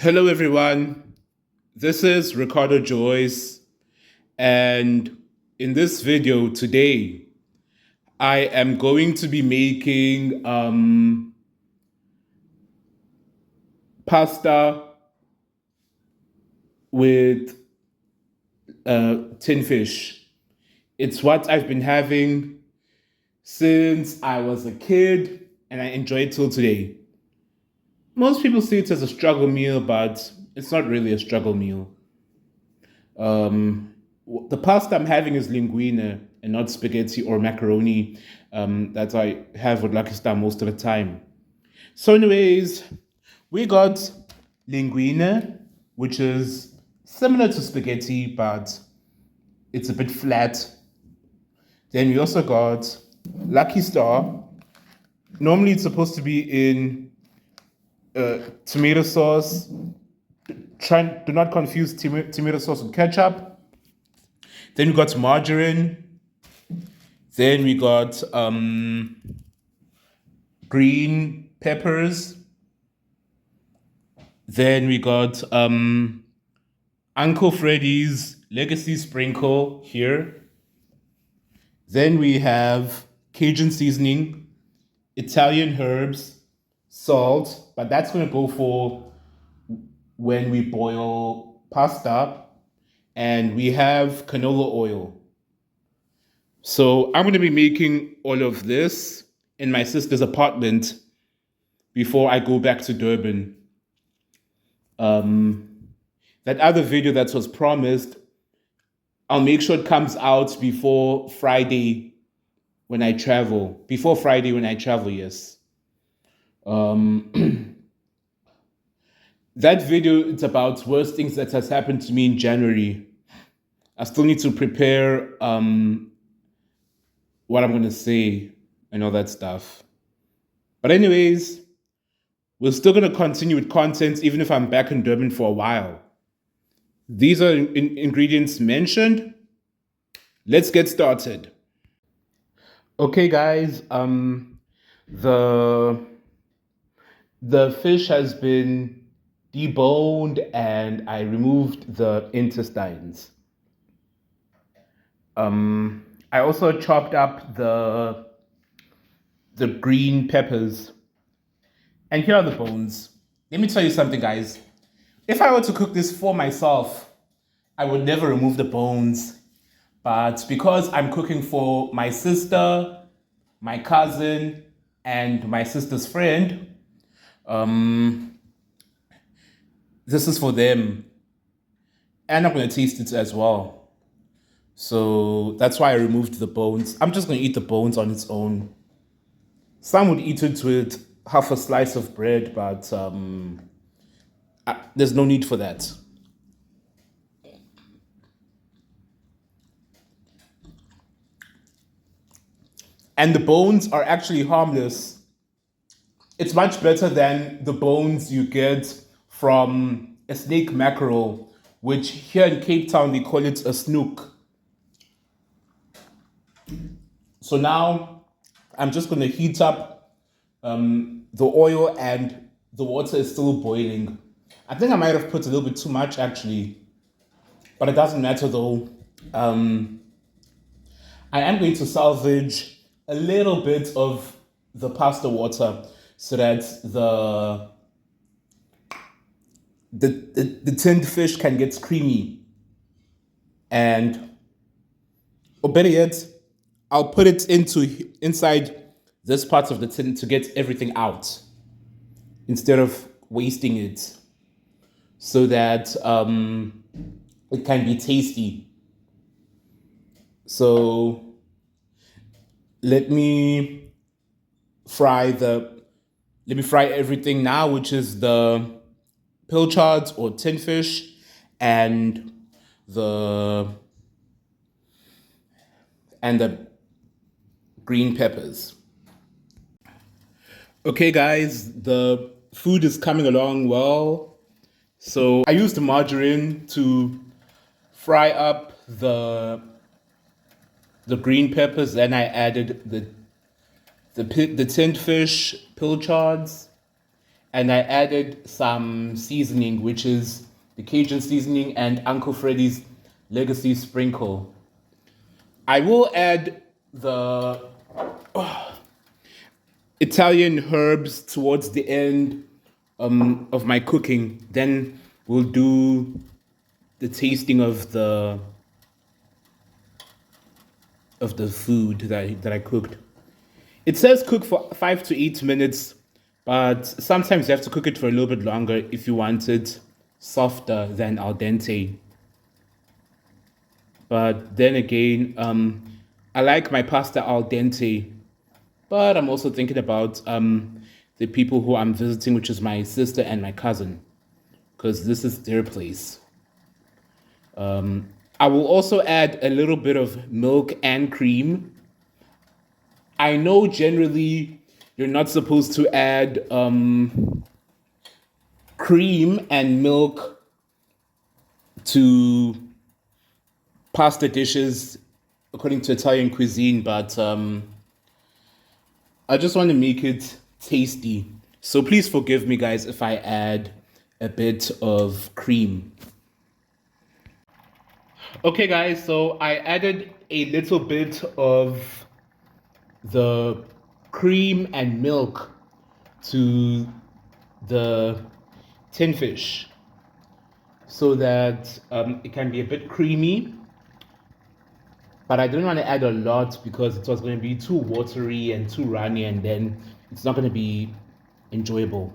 Hello, everyone. This is Ricardo Joyce, and in this video today, I am going to be making pasta with tin fish. It's what I've been having since I was a kid, and I enjoy it till today. Most people see it as a struggle meal, but it's not really a struggle meal. Um, the pasta I'm having is linguine and not spaghetti or macaroni that I have with Lucky Star most of the time. So, anyways, we got linguine, which is similar to spaghetti, but it's a bit flat. Then we also got Lucky Star. Normally, it's supposed to be in tomato sauce. Do not confuse tomato sauce with ketchup. Then we got margarine. Then we got green peppers. Then we got Uncle Freddy's Legacy Sprinkle here. Then we have Cajun seasoning, Italian herbs, salt, but that's going to go for when we boil pasta. And we have canola oil. So I'm going to be making all of this in my sister's apartment before I go back to Durban. That other video that was promised, I'll make sure it comes out before Friday when I travel. Before Friday when I travel, yes. That video, it's about worst things that has happened to me in January. I still need to prepare what I'm going to say and all that stuff. But anyways, we're still going to continue with content even if I'm back in Durban for a while. These are ingredients mentioned. Let's get started. Okay, guys. The fish has been deboned and I removed the intestines. I also chopped up the green peppers. And here are the bones. Let me tell you something, guys. If I were to cook this for myself, I would never remove the bones. But because I'm cooking for my sister, my cousin, and my sister's friend, this is for them. And I'm going to taste it as well. So that's why I removed the bones. I'm just going to eat the bones on its own. Some would eat it with half a slice of bread, but there's no need for that. And the bones are actually harmless. It's much better than the bones you get from a snake mackerel, which here in Cape Town they call it a snook. So now I'm just going to heat up the oil, and the water is still boiling. I think I might have put a little bit too much actually, but it doesn't matter though. I am going to salvage a little bit of the pasta water so that the tinned fish can get creamy. And, or better yet, I'll put it inside this part of the tin to get everything out instead of wasting it, so that it can be tasty. So let me fry everything now, which is the pilchards or tin fish and the green peppers. Okay, guys, the food is coming along well. So I used the margarine to fry up the green peppers. Then I added the tinned fish pilchards, and I added some seasoning, which is the Cajun seasoning and Uncle Freddy's Legacy Sprinkle. I will add the Italian herbs towards the end of my cooking. Then we'll do the tasting of the food that I cooked. It says cook for 5 to 8 minutes, but sometimes you have to cook it for a little bit longer if you want it softer than al dente. But then again, I like my pasta al dente, but I'm also thinking about the people who I'm visiting, which is my sister and my cousin, because this is their place. I will also add a little bit of milk and cream. I know generally you're not supposed to add cream and milk to pasta dishes according to Italian cuisine, but I just want to make it tasty. So please forgive me, guys, if I add a bit of cream. Okay, guys, so I added a little bit of the cream and milk to the tin fish so that it can be a bit creamy. But I didn't want to add a lot because it was going to be too watery and too runny, and then it's not going to be enjoyable.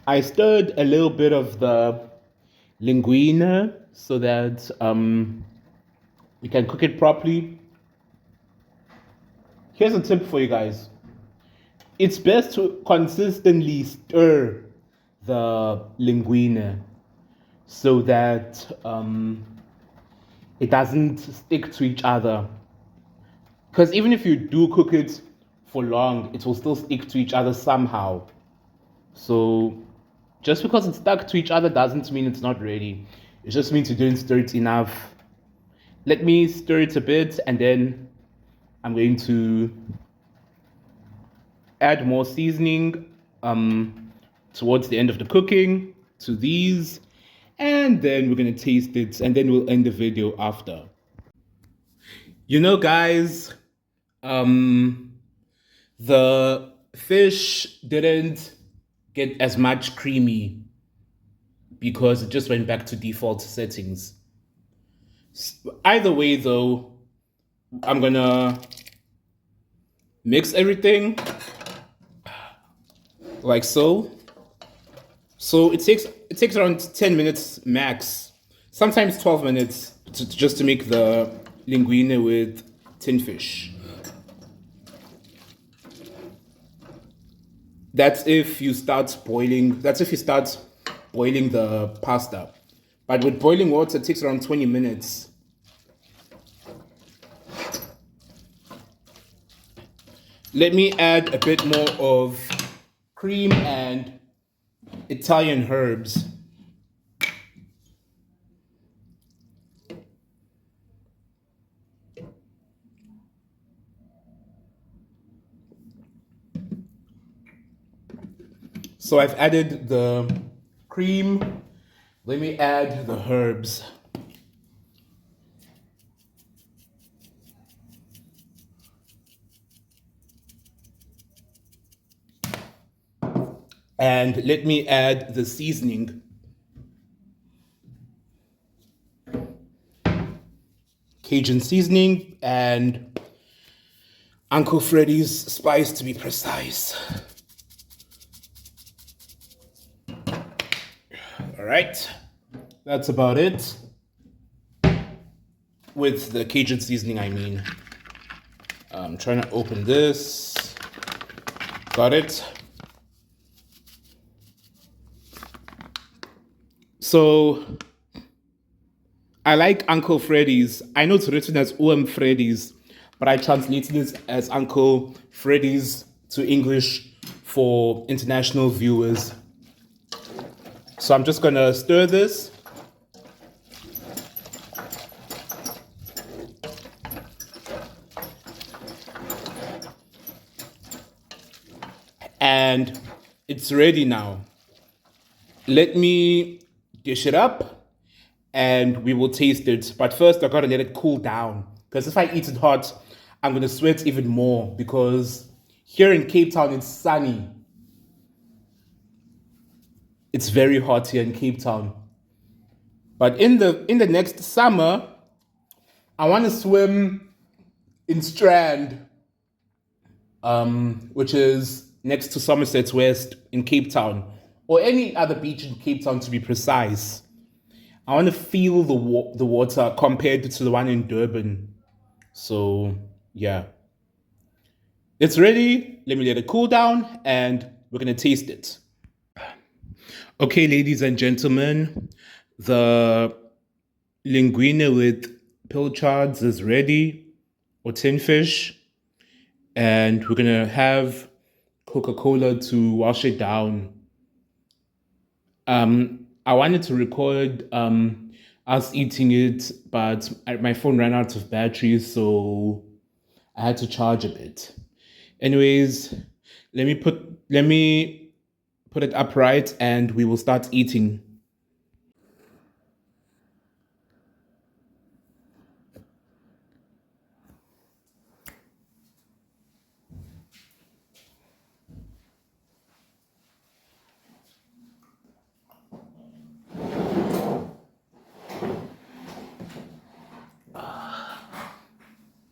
I stirred a little bit of the linguine so that we can cook it properly. Here's a tip for you guys. It's best to consistently stir the linguine so that it doesn't stick to each other. Because even if you do cook it for long, it will still stick to each other somehow. So just because it's stuck to each other doesn't mean it's not ready. It just means you didn't stir it enough. Let me stir it a bit, and then I'm going to add more seasoning towards the end of the cooking to these, and then we're going to taste it, and then we'll end the video after. You know, guys, the fish didn't get as much creamy because it just went back to default settings. Either way, though, I'm gonna mix everything like so. So it takes around 10 minutes max, sometimes 12 minutes just to make the linguine with tin fish. That's if you start boiling the pasta. But with boiling water, it takes around 20 minutes. Let me add a bit more of cream and Italian herbs. So I've added the cream. Let me add the herbs. And let me add the seasoning. Cajun seasoning and Uncle Freddy's spice, to be precise. All right, that's about it. With the Cajun seasoning, I mean. I'm trying to open this. Got it. So I like Uncle Freddy's. I know it's written as Freddy's, but I translated it as Uncle Freddy's to English for international viewers. So I'm just gonna stir this. And It's ready now. Let me dish it up and we will taste it. But first, I gotta let it cool down. Because if I eat it hot, I'm gonna sweat even more. Because here in Cape Town, it's sunny. It's very hot here in Cape Town. But in the next summer, I want to swim in Strand, which is next to Somerset West in Cape Town, or any other beach in Cape Town to be precise. I want to feel the water compared to the one in Durban. So yeah, it's ready. Let me let it cool down, and we're gonna taste it. Okay, ladies and gentlemen, the linguine with pilchards is ready, or tin fish, and we're gonna have Coca-Cola to wash it down. I wanted to record us eating it, but my phone ran out of battery, so I had to charge a bit. Anyways, let me put it upright and we will start eating.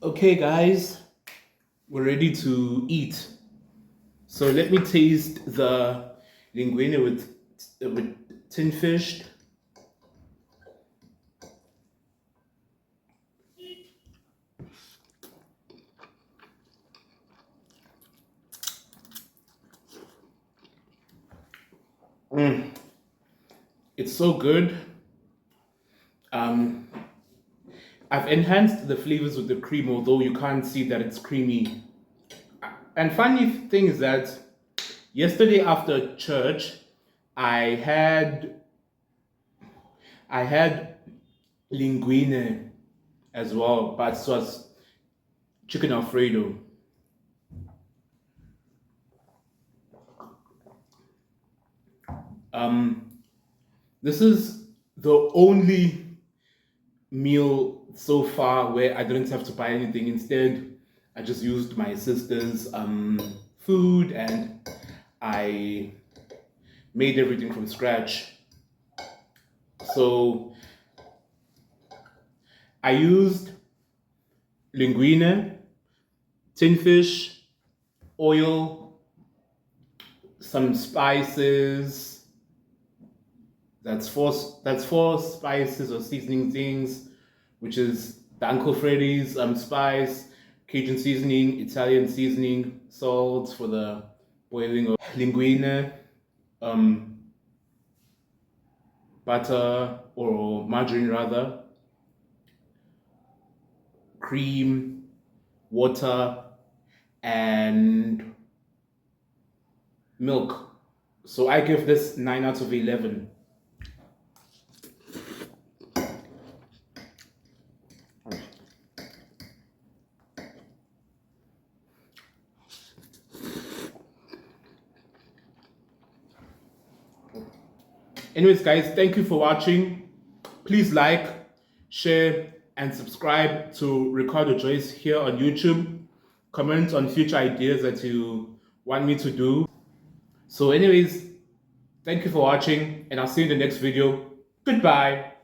Okay, guys, we're ready to eat. So let me taste the linguine with tin fish. It's so good. Um, I've enhanced the flavors with the cream, although you can't see that it's creamy. And funny thing is that yesterday after church, I had I had linguine as well, but it was chicken alfredo. Um, this is the only meal so far where I didn't have to buy anything. Instead, I just used my sister's food and I made everything from scratch. So I used linguine, tin fish, oil, some spices. That's four spices or seasoning things, which is the Uncle Freddy's spice, Cajun seasoning, Italian seasoning, salt for the boiling of linguine, um, butter or margarine rather, cream, water, and milk. So I give this 9 out of 11. Anyways, guys, thank you for watching. Please like, share, and subscribe to Ricardo Joyce here on YouTube. Comment on future ideas that you want me to do. So anyways, thank you for watching, and I'll see you in the next video. Goodbye.